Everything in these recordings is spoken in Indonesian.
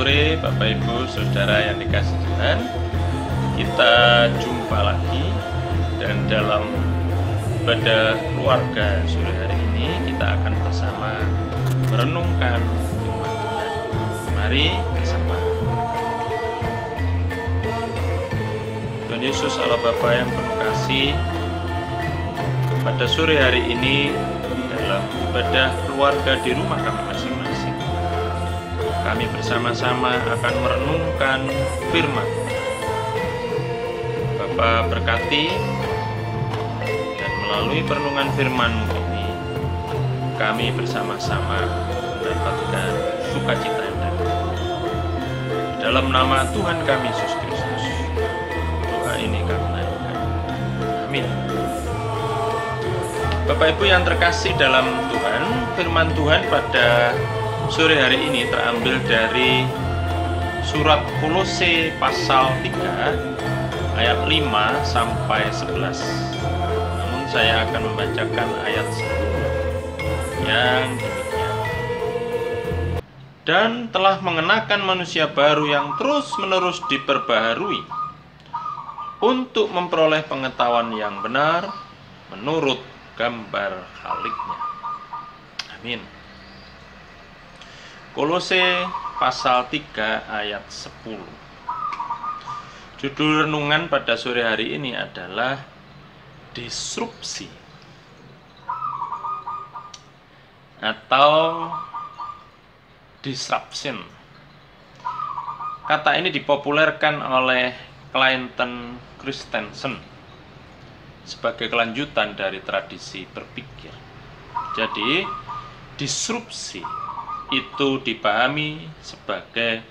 sore Bapak Ibu Saudara yang dikasihi Tuhan. Kita jumpa lagi dan dalam ibadah keluarga sore hari ini kita akan bersama merenungkan firman Tuhan. Mari bersama. Tuhan Yesus Allah Bapa yang penuh kasih, pada sore hari ini dalam ibadah keluarga di rumah kami masing-masing, kami bersama-sama akan merenungkan firman. Bapa berkati, dan melalui perenungan firman ini kami bersama-sama mendapatkan sukacita yang dalam. Dalam nama Tuhan kami Yesus Kristus, doa ini kami naikkan. Amin. Bapak Ibu yang terkasih dalam Tuhan, firman Tuhan pada sore hari ini terambil dari surat Kolose pasal 3 ayat 5 sampai 11. Namun saya akan membacakan ayat 10 yang demikian. Dan telah mengenakan manusia baru yang terus-menerus diperbaharui untuk memperoleh pengetahuan yang benar menurut gambar Khaliknya. Amin. Kolose pasal 3 ayat 10. Judul renungan pada sore hari ini adalah disrupsi atau disruption. Kata ini dipopulerkan oleh Clayton Christensen sebagai kelanjutan dari tradisi berpikir. Jadi, disrupsi itu dipahami sebagai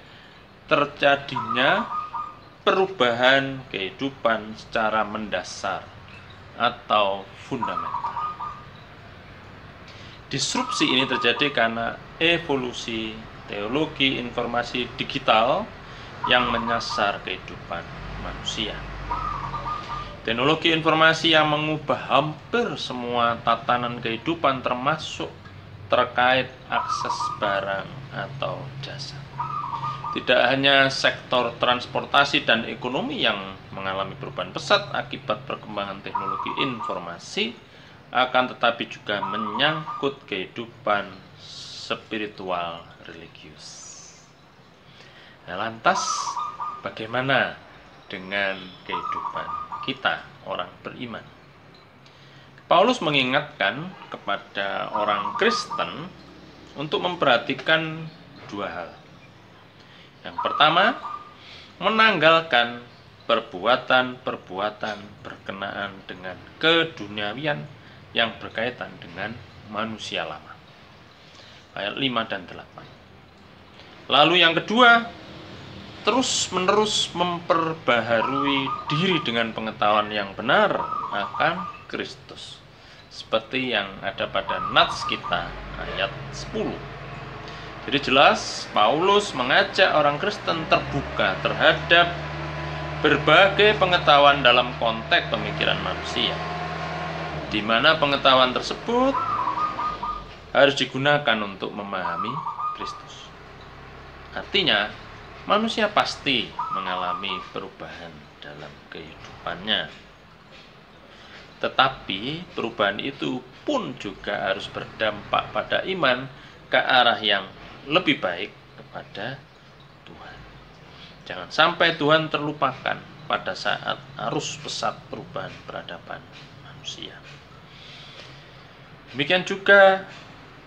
terjadinya perubahan kehidupan secara mendasar atau fundamental. Disrupsi ini terjadi karena evolusi teknologi informasi digital yang menyasar kehidupan manusia. Teknologi informasi yang mengubah hampir semua tatanan kehidupan termasuk terkait akses barang atau jasa. Tidak hanya sektor transportasi dan ekonomi yang mengalami perubahan pesat akibat perkembangan teknologi informasi, akan tetapi juga menyangkut kehidupan spiritual religius. Nah, lantas bagaimana dengan kehidupan kita orang beriman? Paulus mengingatkan kepada orang Kristen untuk memperhatikan dua hal. Yang pertama, menanggalkan perbuatan-perbuatan berkenaan dengan keduniawian yang berkaitan dengan manusia lama. Ayat 5 dan 8. Lalu yang kedua, terus-menerus memperbaharui diri dengan pengetahuan yang benar akan Kristus, seperti yang ada pada nats kita ayat 10. Jadi jelas Paulus mengajak orang Kristen terbuka terhadap berbagai pengetahuan dalam konteks pemikiran manusia, di mana pengetahuan tersebut harus digunakan untuk memahami Kristus. Artinya, manusia pasti mengalami perubahan dalam kehidupannya. Tetapi perubahan itu pun juga harus berdampak pada iman ke arah yang lebih baik kepada Tuhan. Jangan sampai Tuhan terlupakan pada saat arus pesat perubahan peradaban manusia. Demikian juga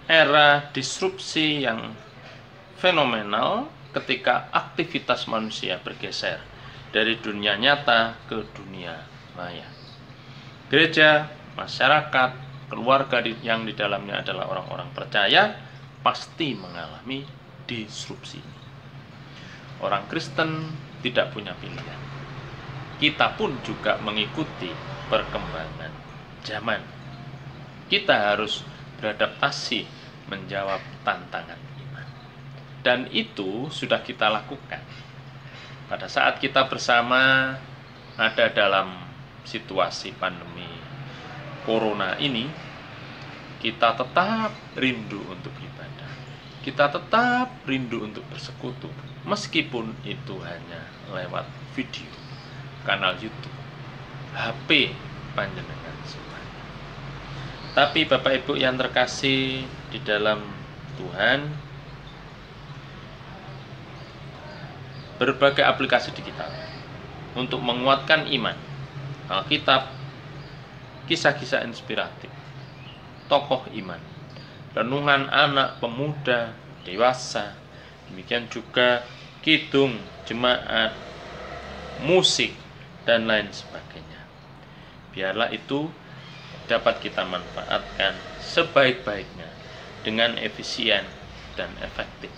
era disrupsi yang fenomenal ketika aktivitas manusia bergeser dari dunia nyata ke dunia maya. Gereja, masyarakat, keluarga yang di dalamnya adalah orang-orang percaya pasti mengalami disrupsi. Orang Kristen tidak punya pilihan. Kita pun juga mengikuti perkembangan zaman. Kita harus beradaptasi menjawab tantangan iman. Dan itu sudah kita lakukan. Pada saat kita bersama ada dalam situasi pandemi Corona ini, kita tetap rindu untuk ibadah. kita tetap rindu untuk bersekutu, meskipun itu hanya lewat video, kanal YouTube, HP panjenengan semuanya. Tapi Bapak Ibu yang terkasih di dalam Tuhan, berbagai aplikasi digital untuk menguatkan iman, Alkitab, kisah-kisah inspiratif, tokoh iman, renungan anak, pemuda, dewasa, demikian juga kidung, jemaat, musik, dan lain sebagainya. Biarlah itu dapat kita manfaatkan sebaik-baiknya dengan efisien dan efektif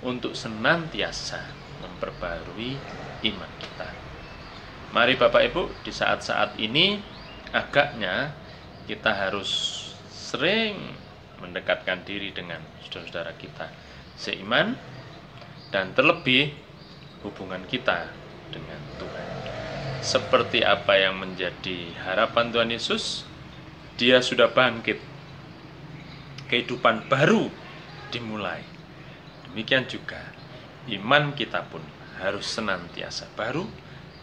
untuk senantiasa memperbarui iman kita. Mari Bapak Ibu, di saat-saat ini agaknya kita harus sering mendekatkan diri dengan saudara-saudara kita seiman, dan terlebih hubungan kita dengan Tuhan. Seperti apa yang menjadi harapan Tuhan Yesus, Dia sudah bangkit, kehidupan baru dimulai. Demikian juga iman kita pun harus senantiasa baru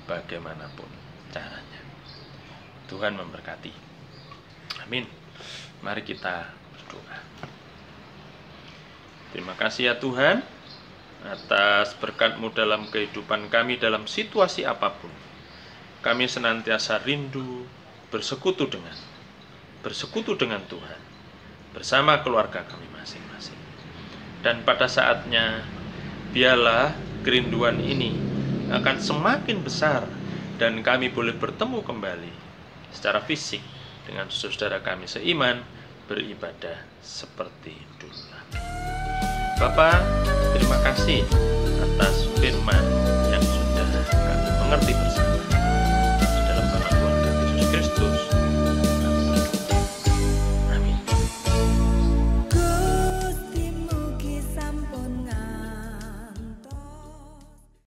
bagaimanapun caranya. Tuhan memberkati. Amin. Mari kita berdoa. Terima kasih ya Tuhan atas berkat-Mu dalam kehidupan kami dalam situasi apapun. Kami senantiasa rindu bersekutu dengan Tuhan bersama keluarga kami masing-masing. Dan pada saatnya biarlah kerinduan ini akan semakin besar dan kami boleh bertemu kembali secara fisik dengan saudara kami seiman beribadah seperti dulu. Bapa, terima kasih